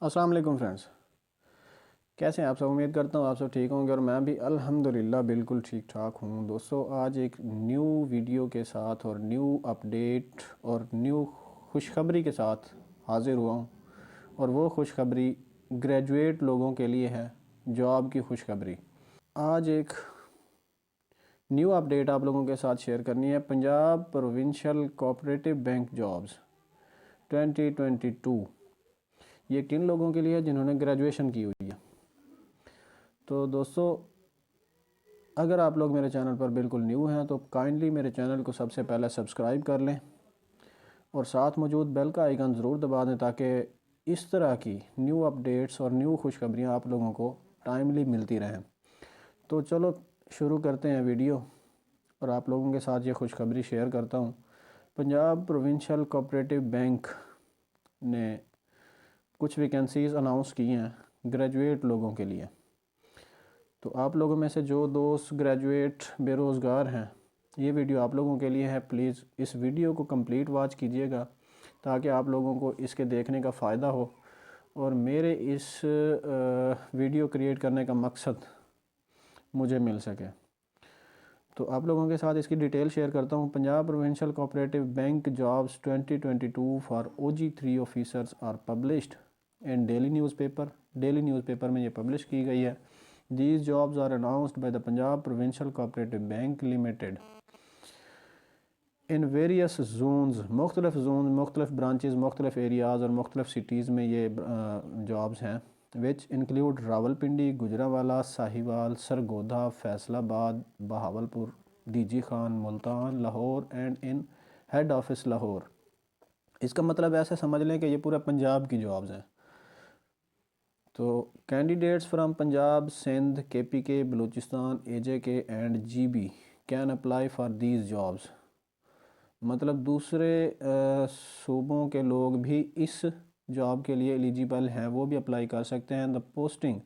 अस्सलाम वालेकुम फ्रेंड्स। कैसे हैं आप सब? उम्मीद करता हूँ आप सब ठीक होंगे और मैं भी अल्हम्दुलिल्लाह बिल्कुल ठीक ठाक हूँ। दोस्तों, आज एक न्यू वीडियो के साथ और न्यू अपडेट और न्यू खुशखबरी के साथ हाज़िर हुआ हूँ। और वो खुशखबरी ग्रेजुएट लोगों के लिए है, जॉब की खुशखबरी। आज एक न्यू अपडेट आप लोगों के साथ शेयर करनी है। Punjab provincial cooperative Bank jobs 2022, ये किन लोगों के लिए है? जिन्होंने ग्रेजुएशन की हुई है। तो दोस्तों, अगर आप लोग मेरे चैनल पर बिल्कुल न्यू हैं तो काइंडली मेरे चैनल को सबसे पहले सब्सक्राइब कर लें और साथ मौजूद बेल का आइकन ज़रूर दबा दें ताकि इस तरह की न्यू अपडेट्स और न्यू खुशखबरियाँ आप लोगों को टाइमली मिलती रहें। तो चलो शुरू करते हैं वीडियो और आप लोगों के साथ ये खुशखबरी शेयर करता हूँ। पंजाब प्रोविंशियल कोऑपरेटिव बैंक ने कुछ वैकेंसीज़ अनाउंस की हैं ग्रेजुएट लोगों के लिए। तो आप लोगों में से जो दोस्त ग्रेजुएट बेरोज़गार हैं, ये वीडियो आप लोगों के लिए है। प्लीज़ इस वीडियो को कंप्लीट वॉच कीजिएगा ताकि आप लोगों को इसके देखने का फ़ायदा हो और मेरे इस वीडियो क्रिएट करने का मकसद मुझे मिल सके। तो आप लोगों के साथ इसकी डिटेल शेयर करता हूँ। Punjab provincial cooperative Bank jobs 2022 for OG3 officers are published in daily newspaper. Daily newspaper में ये पब्लिश की गई है। These jobs are announced by the Punjab Provincial Cooperative Bank Limited in various zones, मुख्तलिफ ब्रांचेस, मुख्तलिफ areas और मुख्तलिफ सिटीज़ में ये जॉब्स हैं, which include Rawalpindi, Gujranwala, Sahiwal, Sargodha, Faisalabad, Bahawalpur, DG Khan, Multan, Lahore and in head office Lahore. इसका मतलब ऐसे समझ लें कि ये पूरा पंजाब की जॉब्स हैं। तो candidates from Punjab, Sindh, KPK, Balochistan, AJK and GB can apply for these jobs. मतलब दूसरे सूबों के लोग भी इस जॉब के लिए एलिजिबल हैं, वो भी अप्लाई कर सकते हैं। The posting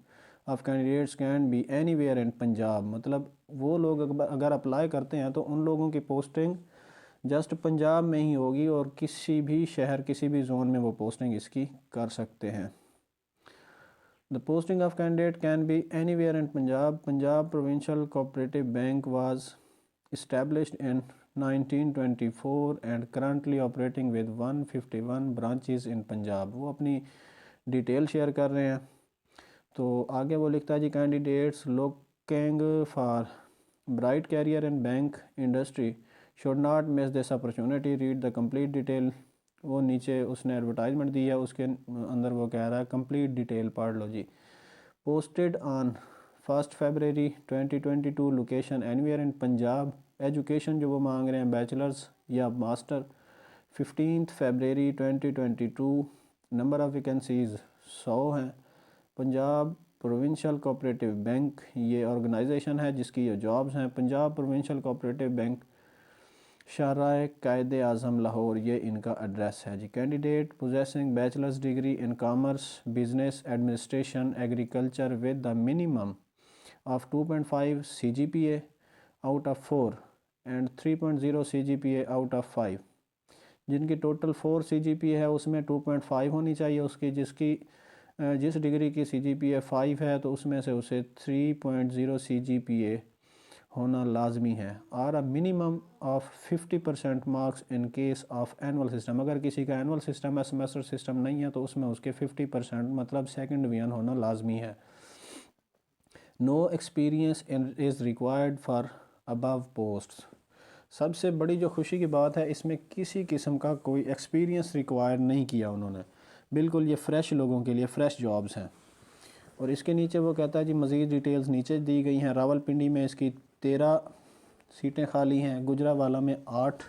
of candidates can be anywhere in Punjab. मतलब वो लोग अगर अप्लाई करते हैं तो उन लोगों की पोस्टिंग जस्ट पंजाब में ही होगी और किसी भी शहर, किसी भी जोन में वो पोस्टिंग इसकी कर सकते हैं। The posting of candidate can be anywhere in Punjab. Punjab Provincial Cooperative Bank was established in 1924 and currently operating with 151 branches in Punjab। वो अपनी डिटेल शेयर कर रहे हैं। तो आगे वो लिखता है जी, candidates looking for bright career in bank industry should not miss this opportunity, read the complete detail. वो नीचे उसने एडवर्टाइजमेंट दी है, उसके अंदर वो कह रहा है कंप्लीट डिटेल पढ़ लो जी। पोस्टेड ऑन 1 फरवरी 2022, location anywhere in Punjab. Education जो वो मांग रहे हैं बैचलर्स या मास्टर। 15 फरवरी 2022, नंबर ऑफ़ वैकेंसीज़ 100 हैं। पंजाब प्रोविंशियल कोऑपरेटिव बैंक ये ऑर्गेनाइजेशन है जिसकी ये जॉब्स हैं। Punjab provincial cooperative bank, Shahrah Quaid-e-Azam Lahore, ये इनका एड्रेस है जी। Candidate possessing bachelors degree in commerce, business administration, agriculture with the minimum of 2.5 CGPA out of 4 and 3.0 CGPA out of 5। जिनकी टोटल 4 CGPA है उसमें 2.5 होनी चाहिए उसकी। जिस डिग्री की CGPA 5 है तो उसमें से उसे 3.0 CGPA होना लाजमी है। और minimum of 50% marks in case of annual system. अगर किसी का एनुअल सिस्टम है, सेमेस्टर सिस्टम नहीं है, तो उसमें उसके 50% मतलब सेकंड डिवीजन होना लाजमी है। No experience is required for above posts. सबसे बड़ी जो खुशी की बात है, इसमें किसी किस्म का कोई एक्सपीरियंस रिक्वायर नहीं किया उन्होंने। बिल्कुल ये फ़्रेश लोगों के लिए फ़्रेश जॉब्स हैं। और इसके नीचे वो कहता है जी, मज़ीद डिटेल्स नीचे दी गई हैं। रावलपिंडी में इसकी 13 सीटें खाली हैं, गुजरावाला में 8,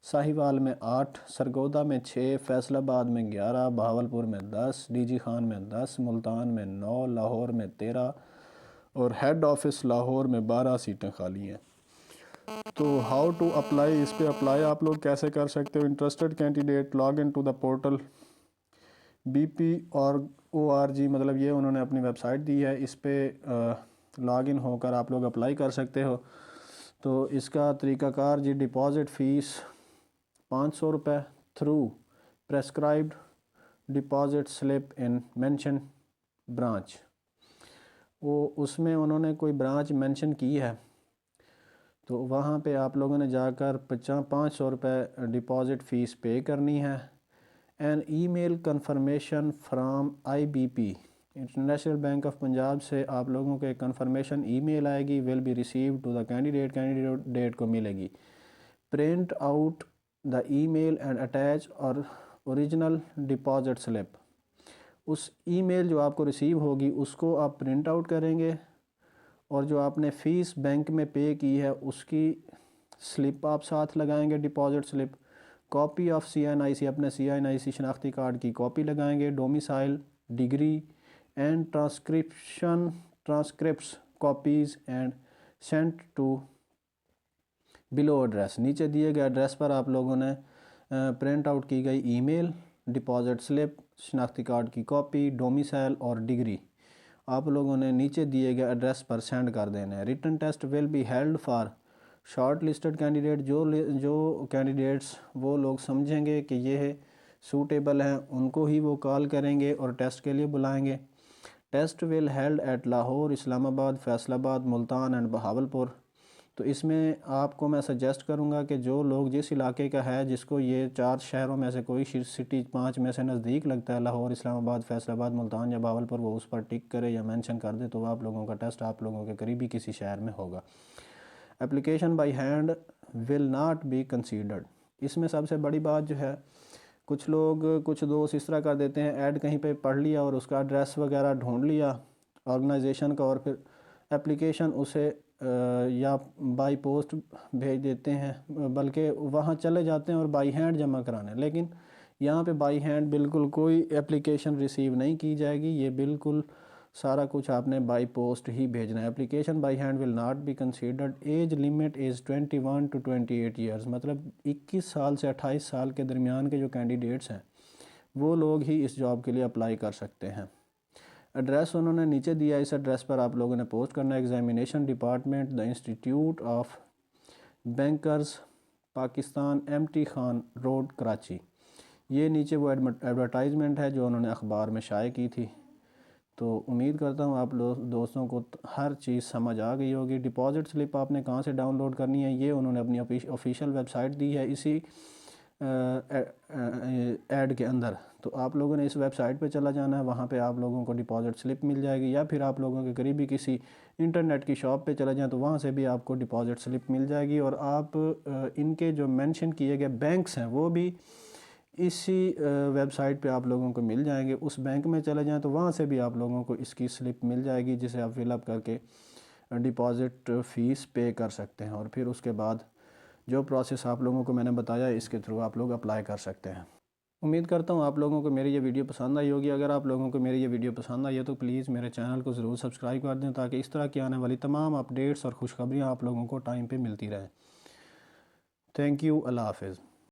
साहिवाल में 8, सरगोधा में 6, फैसलाबाद में 11, बहावलपुर में 10, डीजी खान में 10, मुल्तान में 9, लाहौर में 13 और हेड ऑफिस लाहौर में 12 सीटें खाली हैं। तो हाउ टू अप्लाई, इस पर अप्लाई आप लोग कैसे कर सकते हो? Interested candidate log in to the portal BP.org, मतलब ये उन्होंने अपनी वेबसाइट दी है, इस पर लॉग इन होकर आप लोग अप्लाई कर सकते हो। तो इसका तरीक़ाकार जी, डिपॉज़िट फ़ीस 500 रुपये through prescribed deposit slip in mention branch, वो उसमें उन्होंने कोई ब्रांच मेंशन की है, तो वहाँ पे आप लोगों ने जाकर 500 रुपये डिपॉज़िट फ़ीस पे करनी है। An email confirmation from IBP, International Bank of Punjab से आप लोगों के कंफर्मेशन ईमेल आएगी, will be receive to the candidate date को मिलेगी। Print out the email and attach और ओरिजिनल डिपॉजिट स्लिप, उस ईमेल जो आपको रिसीव होगी उसको आप प्रिंट आउट करेंगे और जो आपने फ़ीस बैंक में पे की है उसकी स्लिप आप साथ लगाएंगे, deposit slip. Copy of CNIC, अपने CNIC शनाख्ती कार्ड की कॉपी लगाएंगे। Domicile, degree and transcripts copies and sent to below address, नीचे दिए गए एड्रेस पर आप लोगों ने प्रिंट आउट की गई ईमेल, डिपॉजिट स्लिप, शनाख्ती कार्ड की कॉपी, डोमिसाइल और डिग्री आप लोगों ने नीचे दिए गए एड्रेस पर सेंड कर देना है। Written test will be held for short listed candidate, जो कैंडिडेट्स वो लोग समझेंगे कि ये सूटेबल हैं उनको ही वो कॉल करेंगे और टेस्ट के लिए बुलाएंगे। Test will held at Lahore, Islamabad, Faisalabad, Multan and Bahawalpur. तो इसमें आपको मैं सजेस्ट करूंगा कि जो लोग जिस इलाके का है, जिसको ये 4 शहरों में से कोई सिटी 5 में से नज़दीक लगता है, लाहौर, इस्लामाबाद, फैसलाबाद, मुल्तान या बहावलपुर, वो उस पर टिक करे या मेंशन कर दे, तो आप लोगों का टेस्ट आप लोगों के करीबी किसी शहर में होगा। Application by hand will not be considered. इसमें सबसे बड़ी बात जो है, कुछ लोग, कुछ दोस्त इस तरह कर देते हैं, ऐड कहीं पे पढ़ लिया और उसका एड्रेस वगैरह ढूंढ लिया ऑर्गेनाइजेशन का और फिर एप्लीकेशन उसे या बाई पोस्ट भेज देते हैं, बल्कि वहाँ चले जाते हैं और बाई हैंड जमा कराने। लेकिन यहाँ पे बाई हैंड बिल्कुल कोई एप्लीकेशन रिसीव नहीं की जाएगी, ये बिल्कुल सारा कुछ आपने बाई पोस्ट ही भेजना है। Application by hand will not be considered. Age limit is 21 to 28 years, मतलब 21 साल से 28 साल के दरमियान के जो कैंडिडेट्स हैं वो लोग ही इस जॉब के लिए अप्लाई कर सकते हैं। एड्रेस उन्होंने नीचे दिया, इस एड्रेस पर आप लोगों ने पोस्ट करना है। Examination department, the institute of bankers Pakistan, MT Khan road, Karachi. ये नीचे वो एडवर्टाइजमेंट है जो उन्होंने अखबार में शाये की थी। तो उम्मीद करता हूँ आप लोग दोस्तों को हर चीज़ समझ आ गई होगी। डिपॉजिट स्लिप आपने कहाँ से डाउनलोड करनी है, ये उन्होंने अपनी ऑफिशियल वेबसाइट दी है इसी ऐड के अंदर। तो आप लोगों ने इस वेबसाइट पे चला जाना है, वहाँ पे आप लोगों को डिपॉजिट स्लिप मिल जाएगी, या फिर आप लोगों के करीबी किसी इंटरनेट की शॉप पे चले जाएं तो वहाँ से भी आपको डिपॉजिट स्लिप मिल जाएगी। और आप इनके जो मेंशन किए गए बैंक्स हैं वो भी इसी वेबसाइट पे आप लोगों को मिल जाएंगे। उस बैंक में चले जाएं तो वहाँ से भी आप लोगों को इसकी स्लिप मिल जाएगी, जिसे आप फिलअप करके डिपॉज़िट फ़ीस पे कर सकते हैं। और फिर उसके बाद जो प्रोसेस आप लोगों को मैंने बताया इसके थ्रू आप लोग अप्लाई कर सकते हैं। उम्मीद करता हूँ आप लोगों को मेरी ये वीडियो पसंद आई होगी। अगर आप लोगों को मेरी ये वीडियो पसंद आई है तो प्लीज़ मेरे चैनल को ज़रूर सब्सक्राइब कर दें, ताकि इस तरह की आने वाली तमाम अपडेट्स और खुशखबरियाँ आप लोगों को टाइम पे मिलती रहें। थैंक यू, अल्लाह हाफ़िज़।